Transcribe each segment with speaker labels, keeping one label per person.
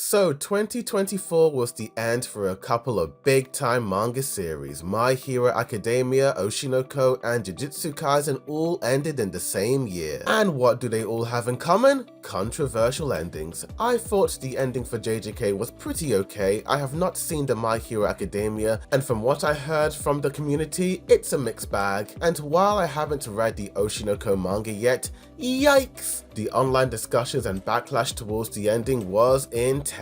Speaker 1: So 2024 was the end for a couple of big-time manga series. My Hero Academia, Oshinoko, and Jujutsu Kaisen all ended in the same year. And what do they all have in common? Controversial endings. I thought the ending for JJK was pretty okay. I have not seen the My Hero Academia, and from what I heard from the community, it's a mixed bag. And while I haven't read the Oshinoko manga yet, yikes! The online discussions and backlash towards the ending was intense.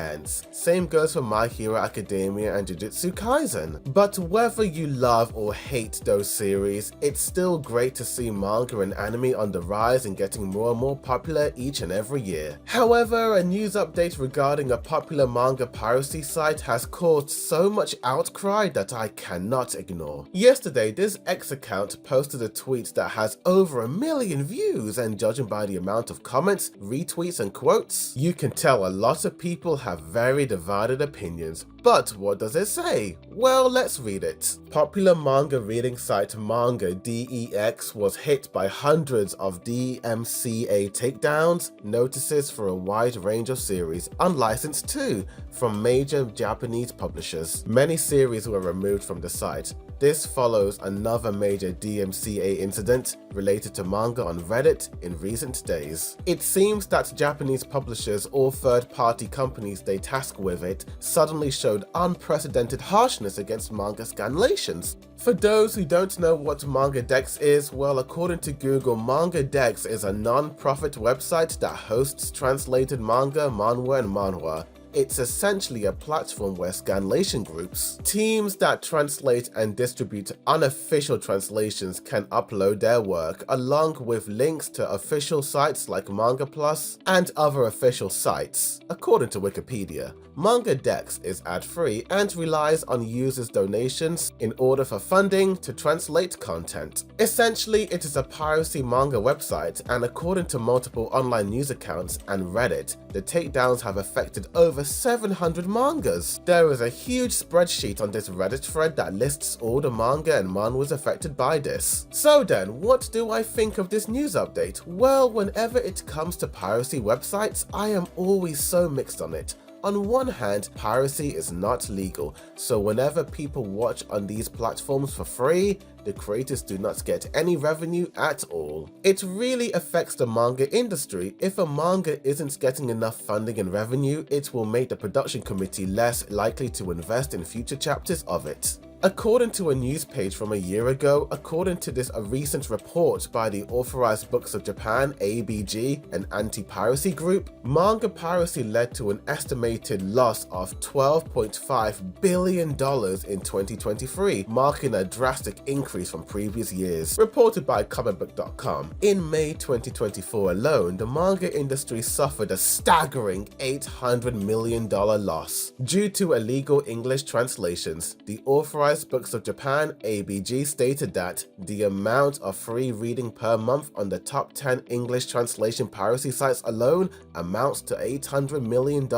Speaker 1: Same goes for My Hero Academia and Jujutsu Kaisen. But whether you love or hate those series, it's still great to see manga and anime on the rise and getting more and more popular each and every year. However, a news update regarding a popular manga piracy site has caused so much outcry that I cannot ignore. Yesterday, this X account posted a tweet that has over 1 million views, and judging by the amount of comments, retweets, and quotes, you can tell a lot of people have very divided opinions. But what does it say? Well, let's read it. Popular manga reading site MangaDex was hit by hundreds of DMCA takedowns, notices for a wide range of series, unlicensed too, from major Japanese publishers. Many series were removed from the site. This follows another major DMCA incident related to manga on Reddit in recent days. It seems that Japanese publishers or third-party companies they task with it suddenly showed unprecedented harshness against manga scanlations. For those who don't know what MangaDex is, well, according to Google, MangaDex is a non-profit website that hosts translated manga, manhwa, and manhwa. It's essentially a platform where scanlation groups, teams that translate and distribute unofficial translations, can upload their work, along with links to official sites like Manga Plus and other official sites. According to Wikipedia, MangaDex is ad-free and relies on users' donations in order for funding to translate content. Essentially, it is a piracy manga website, and according to multiple online news accounts and Reddit, the takedowns have affected over 700 mangas. There is a huge spreadsheet on this Reddit thread that lists all the manga and manhwas affected by this. So then, what do I think of this news update? Well, whenever it comes to piracy websites, I am always so mixed on it. On one hand, piracy is not legal, so whenever people watch on these platforms for free, the creators do not get any revenue at all. It really affects the manga industry. If a manga isn't getting enough funding and revenue, it will make the production committee less likely to invest in future chapters of it. According to a news page from a year ago, according to a recent report by the Authorized Books of Japan, ABG, an anti-piracy group, manga piracy led to an estimated loss of $12.5 billion in 2023, marking a drastic increase from previous years. Reported by comicbook.com, in May 2024 alone, the manga industry suffered a staggering $800 million loss. Due to illegal English translations, the Authorized Books of Japan, ABG, stated that the amount of free reading per month on the top 10 English translation piracy sites alone amounts to $800 million,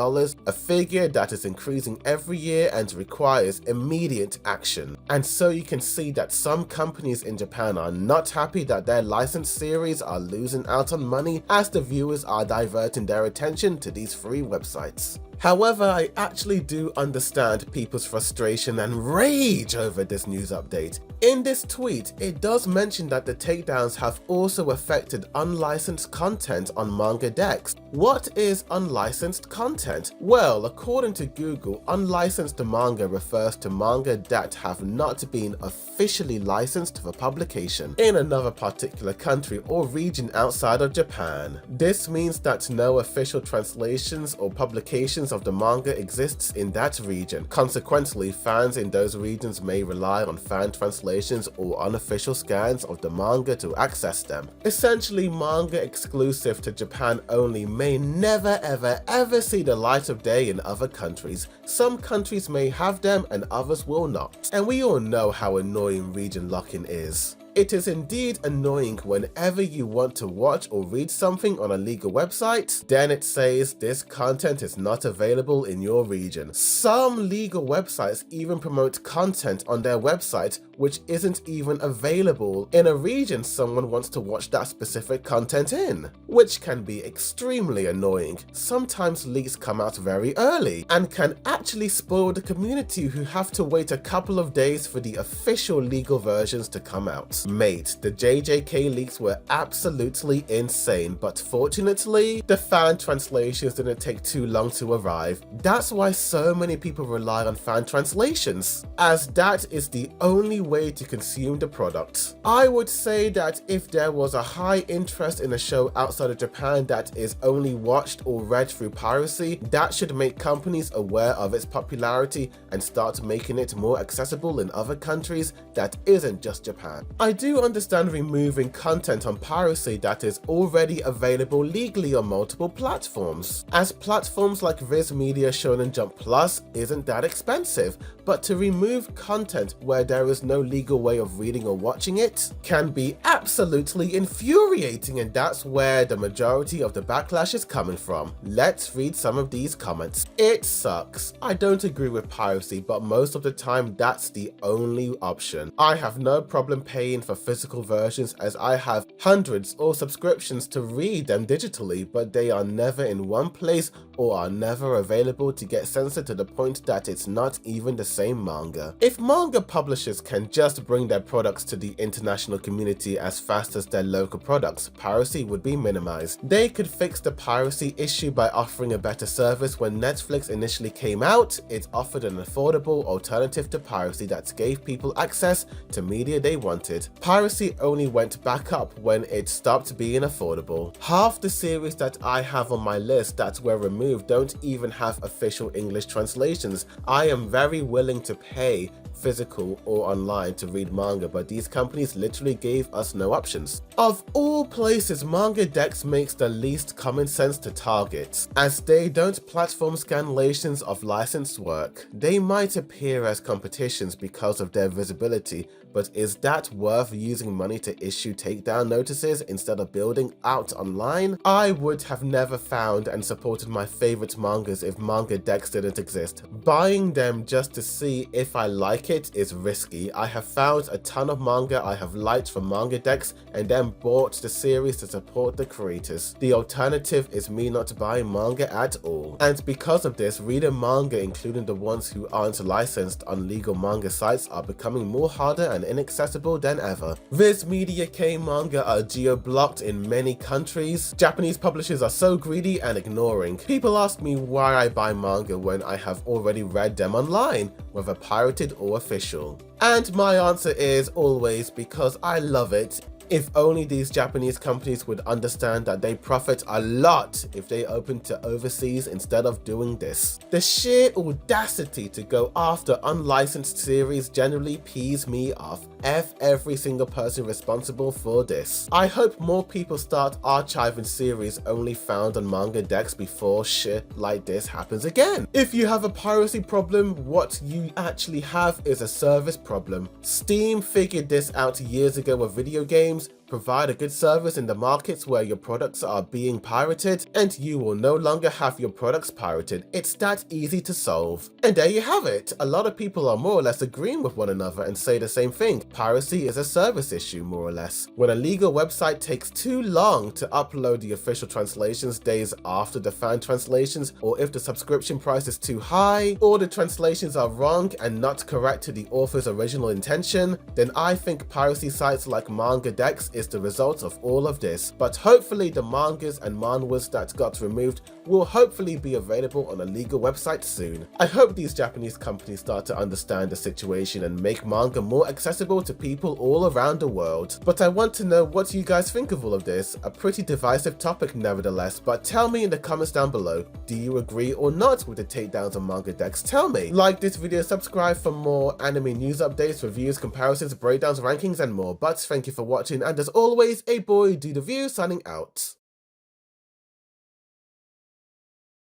Speaker 1: a figure that is increasing every year and requires immediate action. And so you can see that some companies in Japan are not happy that their licensed series are losing out on money as the viewers are diverting their attention to these free websites. However, I actually do understand people's frustration and rage over this news update. In this tweet, it does mention that the takedowns have also affected unlicensed content on MangaDex. What is unlicensed content? Well, according to Google, unlicensed manga refers to manga that have not been officially licensed for publication in another particular country or region outside of Japan. This means that no official translations or publications of the manga exists in that region. Consequently, fans in those regions may rely on fan translations or unofficial scans of the manga to access them. Essentially, manga exclusive to Japan only may never ever see the light of day in other countries. Some countries may have them and others will not. And we all know how annoying region lock-in is. It is indeed annoying whenever you want to watch or read something on a legal website, then it says this content is not available in your region. Some legal websites even promote content on their website which isn't even available in a region someone wants to watch that specific content in, which can be extremely annoying. Sometimes leaks come out very early and can actually spoil the community who have to wait a couple of days for the official legal versions to come out. Mate, the JJK leaks were absolutely insane, but fortunately, the fan translations didn't take too long to arrive. That's why so many people rely on fan translations, as that is the only way to consume the product. I would say that if there was a high interest in a show outside of Japan that is only watched or read through piracy, that should make companies aware of its popularity and start making it more accessible in other countries that isn't just Japan. I do understand removing content on piracy that is already available legally on multiple platforms, as platforms like Viz Media Shonen Jump Plus isn't that expensive, but to remove content where there is no legal way of reading or watching it can be absolutely infuriating, and that's where the majority of the backlash is coming from. Let's read some of these comments. It sucks. I don't agree with piracy, but most of the time that's the only option. I have no problem paying for physical versions as I have hundreds or subscriptions to read them digitally, but they are never in one place or are never available to get censored to the point that it's not even the same manga. If manga publishers can just bring their products to the international community as fast as their local products, piracy would be minimized. They could fix the piracy issue by offering a better service. When Netflix initially came out, it offered an affordable alternative to piracy that gave people access to media they wanted. Piracy only went back up when it stopped being affordable. Half the series that I have on my list that were removed don't even have official English translations. I am very willing to pay physical or online to read manga, but these companies literally gave us no options. Of all places, MangaDex makes the least common sense to target, as they don't platform scanlations of licensed work. They might appear as competitions because of their visibility, but is that worth using money to issue takedown notices instead of building out online? I would have never found and supported my favorite mangas if MangaDex didn't exist. Buying them just to see if I like it is risky. I have found a ton of manga I have liked from MangaDex and then bought the series to support the creators. The alternative is me not buying manga at all. And because of this, reading manga, including the ones who aren't licensed on legal manga sites, are becoming more harder and inaccessible than ever. Viz Media K manga are geo-blocked in many countries. Japanese publishers are so greedy and ignoring. People ask me why I buy manga when I have already read them online, whether pirated or official. And my answer is always because I love it. If only these Japanese companies would understand that they profit a lot if they open to overseas instead of doing this. The sheer audacity to go after unlicensed series generally pees me off. F every single person responsible for this. I hope more people start archiving series only found on MangaDex before shit like this happens again. If you have a piracy problem, what you actually have is a service problem. Steam figured this out years ago with video games. Provide a good service in the markets where your products are being pirated, and you will no longer have your products pirated. It's that easy to solve. And there you have it. A lot of people are more or less agreeing with one another and say the same thing. Piracy is a service issue, more or less. When a legal website takes too long to upload the official translations days after the fan translations, or if the subscription price is too high, or the translations are wrong and not correct to the author's original intention, then I think piracy sites like MangaDex is the result of all of this. But hopefully the mangas and manhwas that got removed will hopefully be available on a legal website soon. I hope these Japanese companies start to understand the situation and make manga more accessible to people all around the world. But I want to know what you guys think of all of this. A pretty divisive topic nevertheless, but tell me in the comments down below. Do you agree or not with the takedowns on MangaDex? Tell me. Like this video, subscribe for more anime news updates, reviews, comparisons, breakdowns, rankings and more. But thank you for watching, and as always, a boy do the view signing out.